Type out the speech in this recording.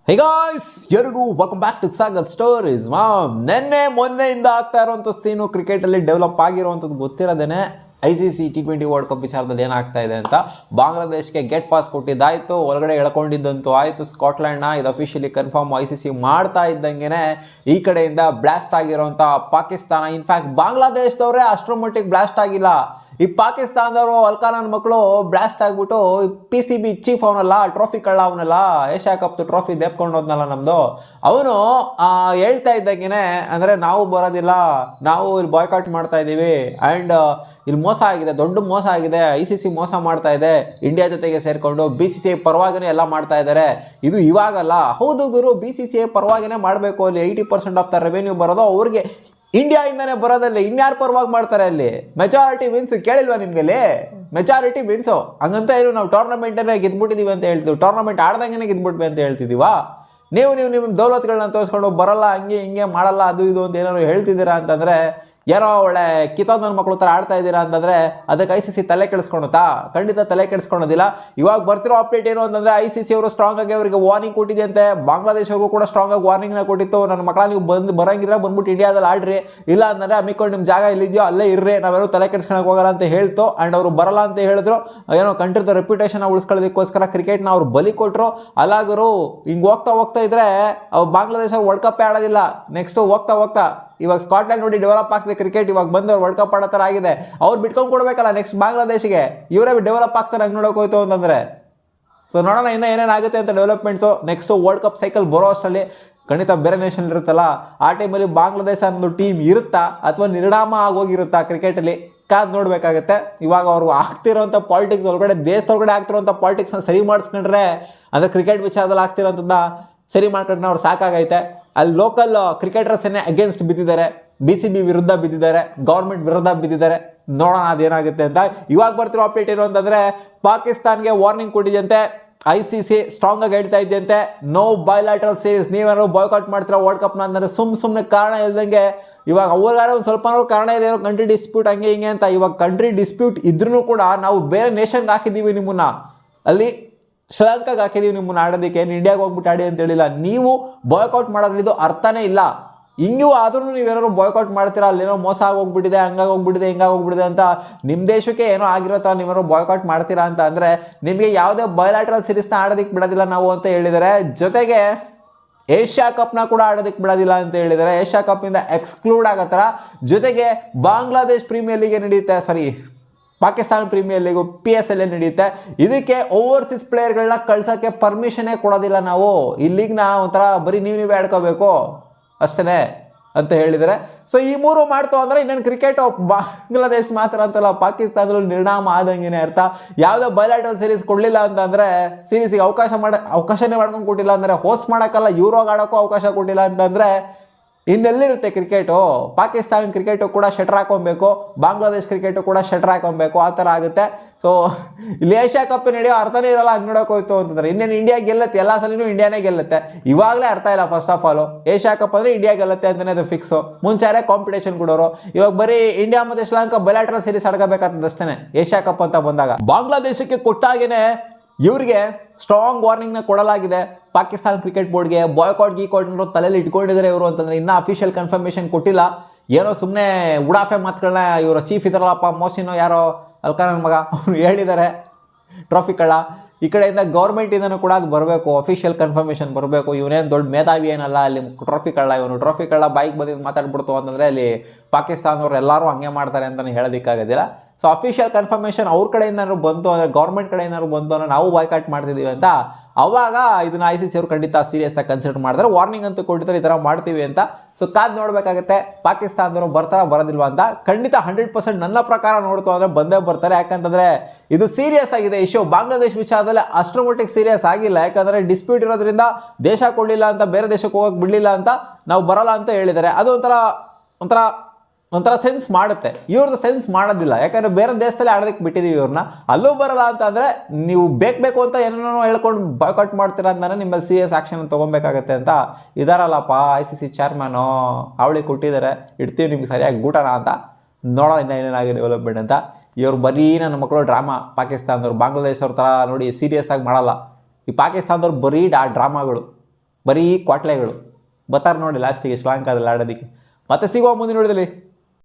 ಹೇ guys, ಎಲ್ರಿಗೂ welcome back to Sagar stories. ನಿನ್ನೆ ಮೊನ್ನೆಯಿಂದ ಆಗ್ತಾ ಇರುವಂಥ ಸೀನು ಕ್ರಿಕೆಟಲ್ಲಿ ಡೆವಲಪ್ ಆಗಿರುವಂಥದ್ದು ಗೊತ್ತಿರೋದೇನೆ. ICC T20 ವರ್ಲ್ಡ್ ಕಪ್ ವಿಚಾರದಲ್ಲಿ ಏನಾಗ್ತಾ ಇದೆ ಅಂತ ಬಾಂಗ್ಲಾದೇಶ್ಗೆ ಗೆಟ್ ಪಾಸ್ ಕೊಟ್ಟಿದ್ದಾಯಿತು, ಒಳಗಡೆ ಎಳ್ಕೊಂಡಿದ್ದಂತೂ ಆಯಿತು ಸ್ಕಾಟ್ಲೆಂಡ್ನ. ಇದು ಅಫಿಷಿಯಲಿ ಕನ್ಫರ್ಮ್ ICC ಮಾಡ್ತಾ ಇದ್ದಂಗೆ ಈ ಕಡೆಯಿಂದ ಬ್ಲಾಸ್ಟ್ ಆಗಿರೋಂಥ ಪಾಕಿಸ್ತಾನ. ಇನ್ಫ್ಯಾಕ್ಟ್ ಬಾಂಗ್ಲಾದೇಶದವರೇ ಅಷ್ಟರ ಮಟ್ಟಿಗೆ ಬ್ಲಾಸ್ಟ್ ಆಗಿಲ್ಲ. ಈ ಪಾಕಿಸ್ತಾನದವರು ಅಲ್ಕಾನನ್ ಮಕ್ಕಳು ಬ್ಲಾಸ್ಟ್ ಆಗಿಬಿಟ್ಟು PCB ಚೀಫ್ ಅವನಲ್ಲ, ಟ್ರೋಫಿ ಕಳ್ಳ ಅವನಲ್ಲ, ಏಷ್ಯಾ ಕಪ್ದು ಟ್ರೋಫಿ ದೆಪ್ಕೊಂಡು ಹೋದ್ನಲ್ಲ ನಮ್ಮದು, ಅವನು ಹೇಳ್ತಾ ಇದ್ದಂಗೆ ಅಂದರೆ ನಾವು ಬರೋದಿಲ್ಲ, ನಾವು ಇಲ್ಲಿ ಬಾಯ್ಕಾಟ್ ಮಾಡ್ತಾ ಇದ್ದೀವಿ ಆ್ಯಂಡ್ ಇಲ್ಲಿ ಮೋಸ ಆಗಿದೆ, ದೊಡ್ಡ ಮೋಸ ಆಗಿದೆ, ICC ಮೋಸ ಮಾಡ್ತಾ ಇದೆ, ಇಂಡಿಯಾ ಜೊತೆಗೆ ಸೇರಿಕೊಂಡು BCCI ಪರವಾಗಿನೇ ಎಲ್ಲ ಮಾಡ್ತಾ ಇದ್ದಾರೆ. ಇದು ಇವಾಗಲ್ಲ, ಹೌದು ಗುರು, BCCI ಪರವಾಗಿನೇ ಮಾಡಬೇಕು. ಅಲ್ಲಿ 80% ಆಫ್ ದ ರೆವೆನ್ಯೂ ಬರೋದು ಅವ್ರಿಗೆ ಇಂಡಿಯಾ ಇಂದಾನೆ ಬರೋದಲ್ಲಿ, ಇನ್ಯಾರ ಪರವಾಗಿ ಮಾಡ್ತಾರೆ ಅಲ್ಲಿ? ಮೆಜಾರಿಟಿ ವಿನ್ಸ್ ಕೇಳಿಲ್ವಾ ನಿಮ್ಗೆ? ಅಲ್ಲಿ ಮೆಜಾರಿಟಿ ವಿನ್ಸು ಹಂಗಂತ ಏನು ನಾವು ಟೂರ್ನಮೆಂಟನ್ನೇ ಗೆದ್ಬಿಟ್ಟಿದ್ದೀವಿ ಅಂತ ಹೇಳ್ತೀವಿ, ಟೂರ್ನಮೆಂಟ್ ಆಡ್ದಂಗೆ ಗೆದ್ಬಿಟ್ವಿ ಅಂತ ಹೇಳ್ತಿದ್ದೀವಾ? ನೀವು ನಿಮ್ಮ ದೌಲತ್ಗಳನ್ನ ತೋರಿಸ್ಕೊಂಡು ಬರಲ್ಲ, ಹಂಗೆ ಹಿಂಗೆ ಮಾಡಲ್ಲ, ಅದು ಇದು ಅಂತ ಏನಾದ್ರು ಹೇಳ್ತಿದ್ದೀರಾ ಅಂತಂದರೆ, ಏನೋ ಒಳ್ಳೆ ಕಿತ್ತೋದ್ ನನ್ನ ಮಕ್ಕಳು ಥರ ಆಡ್ತಾ ಇದ್ದೀರಾ ಅಂತಂದರೆ ಅದಕ್ಕೆ ICC ತಲೆ ಕೆಡಿಸ್ಕೊಳುತ್ತಾ? ಖಂಡಿತ ತಲೆ ಕೆಡಿಸ್ಕೊಳೋದಿಲ್ಲ. ಇವಾಗ ಬರ್ತಿರೋ ಅಪ್ಡೇಟ್ ಏನು ಅಂತಂದರೆ ICC ಅವರು ಸ್ಟ್ರಾಂಗ್ ಆಗಿ ಅವರಿಗೆ ವಾರ್ನಿಂಗ್ ಕೊಟ್ಟಿದೆ ಅಂತೆ. ಬಾಂಗ್ಲಾದೇಶವ್ರಿಗೂ ಕೂಡ ಸ್ಟ್ರಾಂಗ್ ಆಗಿ ವಾರ್ನಿಂಗ್ನ ಕೊಟ್ಟಿತ್ತು, ನನ್ನ ಮಕ್ಕಳ ನೀವು ಬರಂಗಿದ್ರೆ ಬಂದ್ಬಿಟ್ಟು ಇಂಡಿಯಾದಲ್ಲಿ ಆಡ್ರಿ, ಇಲ್ಲ ಅಂತಂದರೆ ಅಮ್ಮಿಕೊಂಡು ನಿಮ್ಮ ಜಾಗ ಎಲ್ಲಿದೆಯೋ ಅಲ್ಲೇ ಇರ್ರಿ, ನಾವೇನೋ ತಲೆ ಕೆಡಿಸ್ಕೊಳಕ್ಕೆ ಹೋಗಲ್ಲ ಅಂತ ಹೇಳ್ತು. ಆ್ಯಂಡ್ ಅವರು ಬರಲ್ಲ ಅಂತ ಹೇಳಿದ್ರು, ಏನೋ ಕಂಟ್ರಿದ ರೆಪ್ಯುಟೇಷನ್ ಉಳಿಸ್ಕೊಳ್ಳೋದಕ್ಕೋಸ್ಕರ ಕ್ರಿಕೆಟ್ನ ಅವ್ರು ಬಲಿ ಕೊಟ್ಟರು. ಅಲ್ಲಾಗರು ಹಿಂಗೆ ಹೋಗ್ತಾ ಇದ್ರೆ ಅವ್ರು ಬಾಂಗ್ಲಾದೇಶ ವರ್ಲ್ಡ್ ಕಪ್ ಆಡೋದಿಲ್ಲ. ನೆಕ್ಸ್ಟು ಹೋಗ್ತಾ ಇವಾಗ ಸ್ಕಾಟ್ಲೆಂಡ್ ನೋಡಿ ಡೆವಲಪ್ ಆಗ್ತಿದೆ ಕ್ರಿಕೆಟ್, ಇವಾಗ ಬಂದವ್ರು ವರ್ಲ್ಡ್ ಕಪ್ ಆಡೋ ಥರ ಆಗಿದೆ. ಅವ್ರು ಬಿಟ್ಕೊಂಡು ಕೊಡ್ಬೇಕಲ್ಲ ನೆಕ್ಸ್ಟ್ ಬಾಂಗ್ಲಾದೇಶಿಗೆ, ಇವರೇ ಡೆವಲಪ್ ಆಗ್ತಾರೆ ಹಂಗೆ ನೋಡೋಕೆ ಹೋಯ್ತು ಅಂತಂದರೆ. ಸೊ ನೋಡೋಣ ಇನ್ನೂ ಏನೇನಾಗುತ್ತೆ ಅಂತ developments. Next world cup cycle ಬರೋ ಅಷ್ಟರಲ್ಲಿ ಖಂಡಿತ ಬೇರೆ ನೇಷನ್ ಇರುತ್ತಲ್ಲ, ಆ ಟೈಮಲ್ಲಿ ಬಾಂಗ್ಲಾದೇಶ ಅನ್ನೋ ಟೀಮ್ ಇರುತ್ತಾ ಅಥವಾ ನಿರ್ಣಾಮ ಆಗೋಗಿರುತ್ತಾ ಕ್ರಿಕೆಟಲ್ಲಿ ಕಾದು ನೋಡಬೇಕಾಗತ್ತೆ. ಇವಾಗ ಅವರು ಆಗ್ತಿರೋಂಥ ಪಾಲಿಟಿಕ್ಸ್ ಒಳಗಡೆ, ದೇಶದೊಳಗಡೆ ಆಗ್ತಿರೋಂಥ ಪಾಲಿಟಿಕ್ಸ್ನ ಸರಿ ಮಾಡಿಸ್ಕೊಂಡ್ರೆ, ಅಂದರೆ ಕ್ರಿಕೆಟ್ ವಿಚಾರದಲ್ಲಿ ಆಗ್ತಿರೋಂಥದ್ದನ್ನ ಸರಿ ಮಾಡ್ಕೊಂಡ್ರೆ ಅವ್ರು ಸಾಕಾಗೈತೆ. ಅಲ್ಲಿ ಲೋಕಲ್ ಕ್ರಿಕೆಟರ್ಸ್ ಏನೇ ಅಗೇನ್ಸ್ಟ್ ಬಿದ್ದಿದ್ದಾರೆ, BCB ವಿರುದ್ಧ ಬಿದ್ದಿದ್ದಾರೆ, ಗೌರ್ಮೆಂಟ್ ವಿರುದ್ಧ ಬಿದ್ದಿದ್ದಾರೆ. ನೋಡೋಣ ಅದೇನಾಗುತ್ತೆ ಅಂತ. ಇವಾಗ ಬರ್ತಿರೋ ಅಪ್ಡೇಟ್ ಏನು ಅಂತಂದರೆ, ಪಾಕಿಸ್ತಾನ್ಗೆ ವಾರ್ನಿಂಗ್ ಕೊಟ್ಟಿದ್ದಂತೆ ICC, ಸ್ಟ್ರಾಂಗ್ ಆಗಿ ಹೇಳ್ತಾ ಇದ್ದಂತೆ ನೋ ಬೈಲಾಟ್ರಲ್ ಸೀರೀಸ್, ನೀವೇನೋ ಬಾಯ್ಕಾಟ್ ಮಾಡ್ತೀರಾ ವರ್ಲ್ಡ್ ಕಪ್ನ ಅಂತಂದರೆ ಸುಮ್ಮನೆ ಕಾರಣ ಇಲ್ದಂಗೆ. ಇವಾಗ ಅವ್ರಿಗಾರ ಒಂದು ಸ್ವಲ್ಪ ಕಾರಣ ಇದೆ, ಏನೋ ಕಂಟ್ರಿ ಡಿಸ್ಪ್ಯೂಟ್ ಹಂಗೆ ಹಿಂಗೆ ಅಂತ. ಇವಾಗ ಕಂಟ್ರಿ ಡಿಸ್ಪ್ಯೂಟ್ ಇದ್ರೂ ಕೂಡ ನಾವು ಬೇರೆ ನೇಷನ್ಗೆ ಹಾಕಿದ್ದೀವಿ ನಿಮ್ಮನ್ನ, ಅಲ್ಲಿ ಶ್ರೀಲಂಕಾಗೆ ಹಾಕಿದ್ದೀವಿ ನಿಮ್ಮನ್ನ ಆಡೋದಕ್ಕೆ, ಇಂಡಿಯಾಗೆ ಹೋಗ್ಬಿಟ್ಟು ಆಡಿ ಅಂತ ಹೇಳಿಲ್ಲ. ನೀವು ಬಾಯ್ಕಾಟ್ ಮಾಡೋದ್ರಲ್ಲಿ ಇದು ಅರ್ಥನೇ ಇಲ್ಲ. ಹಿಂಗೂ ಆದ್ರೂ ನೀವೇನಾದ್ರು ಬಾಯ್ಕಾಟ್ ಮಾಡ್ತೀರಾ, ಅಲ್ಲೇನೋ ಮೋಸ ಆಗೋಗ್ಬಿಟ್ಟಿದೆ, ಹಂಗಾಗೋಗ್ಬಿಟ್ಟಿದೆ, ಹಿಂಗಾಗೋಗ್ಬಿಟ್ಟಿದೆ ಅಂತ, ನಿಮ್ಮ ದೇಶಕ್ಕೆ ಏನೋ ಆಗಿರೋ ಥರ ನೀವೇನೋ ಬಾಯ್ಕಾಟ್ ಮಾಡ್ತೀರಾ ಅಂತ ಅಂದರೆ ನಿಮಗೆ ಯಾವುದೇ ಬಯಲಾಟ್ರಲ್ ಸೀರೀಸ್ನ ಆಡೋದಕ್ಕೆ ಬಿಡೋದಿಲ್ಲ ನಾವು ಅಂತ ಹೇಳಿದ್ದಾರೆ. ಜೊತೆಗೆ ಏಷ್ಯಾ ಕಪ್ನ ಕೂಡ ಆಡೋದಕ್ಕೆ ಬಿಡೋದಿಲ್ಲ ಅಂತ ಹೇಳಿದ್ದಾರೆ, ಏಷ್ಯಾ ಕಪ್ಪಿಂದ ಎಕ್ಸ್ಕ್ಲೂಡ್ ಆಗೋ ಥರ. ಜೊತೆಗೆ ಬಾಂಗ್ಲಾದೇಶ್ ಪ್ರೀಮಿಯರ್ ಲೀಗ್ ನಡೆಯುತ್ತೆ, ಪಾಕಿಸ್ತಾನ ಪ್ರೀಮಿಯರ್ ಲೀಗು PSL ನಡೆಯುತ್ತೆ. ಇದಕ್ಕೆ ಓವರ್ಸೀಸ್ ಪ್ಲೇಯರ್ಗಳನ್ನ ಕಳ್ಸೋಕ್ಕೆ ಪರ್ಮಿಷನ್ನೇ ಕೊಡೋದಿಲ್ಲ ನಾವು. ಈ ಲೀಗ್ನ ಒಂಥರ ಬರೀ ನೀವೇ ಆಡ್ಕೋಬೇಕು ಅಷ್ಟೇ ಅಂತ ಹೇಳಿದರೆ. ಸೊ ಈ ಮೂರು ಮಾಡ್ತು ಅಂದರೆ ಇನ್ನೇನು ಕ್ರಿಕೆಟು ಬಾಂಗ್ಲಾದೇಶ್ ಮಾತ್ರ ಅಂತಲ್ಲ, ಪಾಕಿಸ್ತಾನದಲ್ಲೂ ನಿರ್ಣಾಮ ಆದಂಗೆ ಅರ್ಥ. ಯಾವುದೋ ಬಯಲಾಟ್ರಲ್ ಸೀರೀಸ್ ಕೊಡಲಿಲ್ಲ ಅಂತಂದರೆ, ಸೀರೀಸಿಗೆ ಅವಕಾಶನೇ ಮಾಡ್ಕೊಂಡು ಕೊಟ್ಟಿಲ್ಲ ಅಂದರೆ, ಹೋಸ್ಟ್ ಮಾಡೋಕ್ಕಲ್ಲ ಯೂರೋಗೆ ಆಡೋಕ್ಕೂ ಅವಕಾಶ ಕೊಟ್ಟಿಲ್ಲ ಅಂತಂದರೆ ಇನ್ನೆಲ್ಲಿರುತ್ತೆ ಕ್ರಿಕೆಟು? ಪಾಕಿಸ್ತಾನ ಕ್ರಿಕೆಟು ಕೂಡ ಶಟ್ರ್ ಹಾಕೊಬೇಕು, ಬಾಂಗ್ಲಾದೇಶ್ ಕ್ರಿಕೆಟು ಕೂಡ ಶಟ್ರ್ ಹಾಕೊಬೇಕು, ಆ ಥರ ಆಗುತ್ತೆ. ಸೊ ಇಲ್ಲಿ ಏಷ್ಯಾ ಕಪ್ ನಡೆಯೋ ಅರ್ಥನೇ ಇರಲ್ಲ ಹಂಗೆ ನೋಡೋಕೆ ಹೋಯ್ತು ಅಂತಂದರೆ. ಇನ್ನೇನು ಇಂಡಿಯಾ ಗೆಲ್ಲುತ್ತೆ, ಎಲ್ಲ ಸಲಿನೂ ಇಂಡಿಯಾನೇ ಗೆಲ್ಲುತ್ತೆ. ಇವಾಗಲೇ ಅರ್ಥ ಇಲ್ಲ first of all, Asia cup ಅಂದರೆ ಇಂಡಿಯಾ ಗೆಲ್ಲುತ್ತೆ ಅಂತಲೇ ಅದು ಫಿಕ್ಸು. ಮುಂಚಾರೆ ಕಾಂಪಿಟೇಷನ್ ಕೊಡೋರು, ಇವಾಗ ಬರೀ ಇಂಡಿಯಾ ಮತ್ತು ಶ್ರೀಲಂಕಾ ಬಯಲಾಟ್ರಲ್ ಸೀರೀಸ್ ಆಡ್ಕೋಬೇಕಂತಂದು ಅಷ್ಟೇ ಏಷ್ಯಾ ಕಪ್ ಅಂತ ಬಂದಾಗ. ಬಾಂಗ್ಲಾದೇಶಕ್ಕೆ ಕೊಟ್ಟಾಗೇ ಇವರಿಗೆ ಸ್ಟ್ರಾಂಗ್ ವಾರ್ನಿಂಗ್ನ ಕೊಡಲಾಗಿದೆ. ಪಾಕಿಸ್ತಾನ ಕ್ರಿಕೆಟ್ ಬೋರ್ಡ್ಗೆ ಬಾಯ್ಕಾಟ್ ಗೀಕಾಟ್ನವರು ತಲೆಯಲ್ಲಿ ಇಟ್ಕೊಂಡಿದ್ದಾರೆ ಇವರು ಅಂತಂದರೆ, ಇನ್ನೂ ಅಫಿಷಿಯಲ್ ಕನ್ಫರ್ಮೇಷನ್ ಕೊಟ್ಟಿಲ್ಲ. ಏನೋ ಸುಮ್ಮನೆ ಉಡಾಫೆ ಮಾತುಗಳನ್ನ ಇವರು ಚೀಫ್ ಇದಾರಲ್ಲಪ್ಪ, ಮೋಸಿನೋ ಯಾರೋ ಅಲ್ಕಾನನ್ ಮಗ, ಅವ್ರು ಹೇಳಿದ್ದಾರೆ ಟ್ರೋಫಿ ಕಳ್ಳ. ಈ ಕಡೆಯಿಂದ ಗೌರ್ಮೆಂಟಿಂದನೂ ಕೂಡ ಅದು ಬರಬೇಕು, ಅಫಿಷಿಯಲ್ ಕನ್ಫರ್ಮೇಷನ್ ಬರಬೇಕು. ಇವನೇನು ದೊಡ್ಡ ಮೇಧಾವಿ ಏನಲ್ಲ, ಅಲ್ಲಿ ಟ್ರೋಫಿ ಕಳ್ಳ ಇವನು, ಟ್ರೋಫಿ ಕಳ್ಳ ಬೈಕ್ ಬಂದಿದ್ದು ಮಾತಾಡ್ಬಿಡ್ತು ಅಂತಂದರೆ ಅಲ್ಲಿ ಪಾಕಿಸ್ತಾನದವ್ರು ಎಲ್ಲರೂ ಹಂಗೆ ಮಾಡ್ತಾರೆ ಅಂತಲೇ ಹೇಳೋದಕ್ಕಾಗೋದಿಲ್ಲ. ಸೊ ಅಫಿಷಿಯಲ್ ಕನ್ಫರ್ಮೇಷನ್ ಅವ್ರ ಕಡೆಯಿಂದಾದ್ರು ಬಂತು ಅಂದರೆ, ಗೌರ್ಮೆಂಟ್ ಕಡೆಯಿಂದಾದ್ರು ಬಂತು ಅಂದರೆ ನಾವು ಬಾಯ್ಕಾಟ್ ಮಾಡ್ತಿದ್ದೀವಿ ಅಂತ, ಅವಾಗ ಇದನ್ನು ICC ಅವರು ಖಂಡಿತ ಸೀರಿಯಸ್ ಆಗಿ ಕನ್ಸಿಡರ್ ಮಾಡಿದ್ರೆ, ವಾರ್ನಿಂಗ್ ಅಂತೂ ಕೊಟ್ಟಿದ್ದಾರೆ ಈ ಥರ ಮಾಡ್ತೀವಿ ಅಂತ. ಸೊ ಕಾದು ನೋಡಬೇಕಾಗತ್ತೆ ಪಾಕಿಸ್ತಾನದವರು ಬರ್ತಾರ ಬರೋದಿಲ್ವಾ ಅಂತ. ಖಂಡಿತ 100% ನನ್ನ ಪ್ರಕಾರ ನೋಡ್ತು ಅಂದರೆ ಬಂದೇ ಬರ್ತಾರೆ. ಯಾಕಂತಂದರೆ ಇದು ಸೀರಿಯಸ್ ಆಗಿದೆ ಇಶ್ಯೂ. ಬಾಂಗ್ಲಾದೇಶ್ ವಿಚಾರದಲ್ಲಿ ಅಷ್ಟರ ಮಟ್ಟಿಗೆ ಸೀರಿಯಸ್ ಆಗಿಲ್ಲ, ಯಾಕಂದರೆ ಡಿಸ್ಪ್ಯೂಟ್ ಇರೋದ್ರಿಂದ ದೇಶ ಕೊಡಲಿಲ್ಲ ಅಂತ, ಬೇರೆ ದೇಶಕ್ಕೆ ಹೋಗಕ್ಕೆ ಬಿಡಲಿಲ್ಲ ಅಂತ, ನಾವು ಬರೋಲ್ಲ ಅಂತ ಹೇಳಿದ್ದಾರೆ. ಅದು ಒಂಥರ ಸೆನ್ಸ್ ಮಾಡುತ್ತೆ. ಇವ್ರದ್ದು ಸೆನ್ಸ್ ಮಾಡೋದಿಲ್ಲ, ಯಾಕಂದರೆ ಬೇರೆ ದೇಶದಲ್ಲಿ ಆಡೋದಕ್ಕೆ ಬಿಟ್ಟಿದ್ದೀವಿ ಇವ್ರನ್ನ. ಅಲ್ಲೂ ಬರಲ್ಲ ಅಂತ ಅಂದರೆ ನೀವು ಬೇಕು ಅಂತ ಏನೇನೋ ಹೇಳ್ಕೊಂಡು ಬಾಯ್ಕಾಟ್ ಮಾಡ್ತೀರಾ ಅಂತಂದರೆ ನಿಮ್ಮಲ್ಲಿ ಸೀರಿಯಸ್ ಆ್ಯಕ್ಷನ್ ತೊಗೊಬೇಕಾಗತ್ತೆ ಅಂತ ಇದಾರಲ್ಲಪ್ಪ ICC ಚೇರ್ಮನು, ಅವಳಿಗೆ ಕೊಟ್ಟಿದ್ದಾರೆ, ಇಡ್ತೀವಿ ನಿಮ್ಗೆ ಸರಿಯಾಗಿ ಊಟನ ಅಂತ. ನೋಡೋಣ ಇನ್ನೂ ಏನೇನಾಗಿದೆ ಡೆವಲಪ್ಮೆಂಟ್ ಅಂತ. ಇವ್ರು ಬರೀ ನನ್ನ ಮಕ್ಕಳು ಡ್ರಾಮಾ, ಪಾಕಿಸ್ತಾನದವ್ರು ಬಾಂಗ್ಲಾದೇಶವ್ರ ಥರ ನೋಡಿ ಸೀರಿಯಸ್ ಆಗಿ ಮಾಡಲ್ಲ. ಈ ಪಾಕಿಸ್ತಾನದವ್ರು ಬರೀ ಡ್ರಾಮಾಗಳು. ಬರೀ ಕ್ವಾಟ್ಲೆಗಳು ಬರ್ತಾರೆ ನೋಡಿ ಲಾಸ್ಟಿಗೆ ಶ್ರೀಲಂಕಾದಲ್ಲಿ ಆಡೋದಕ್ಕೆ. ಮತ್ತೆ ಸಿಗುವ ಮುಂದಿನ ನೋಡಿದಲ್ಲಿ.